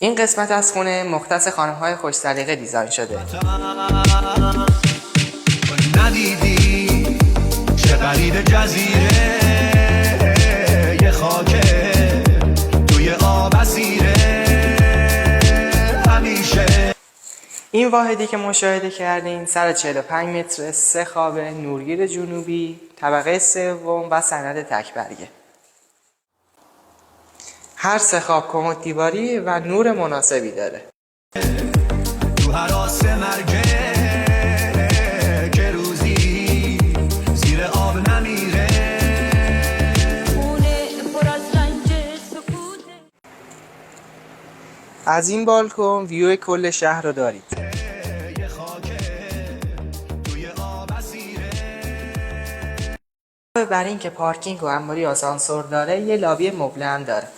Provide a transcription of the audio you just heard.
این قسمت از خونه مختص خانم‌های خوش سلیقه دیزاین شده. ندیدی چه غریب جزیره یه خاکه توی آب اسیره همیشه. این واحدی که مشاهده کردین سر 45 متر، 3 خواب، نورگیر جنوبی، طبقه سوم و سند تکبرگه. هر 3 خواب کمد دیواری و نور مناسبی داره. تو هراس مرگه که روزی زیر آب نمیره. از این بالکن ویو کل شهر رو دارید. علاوه بر این که پارکینگ و انباری آسانسور داره، یه لابی مبله هم داره.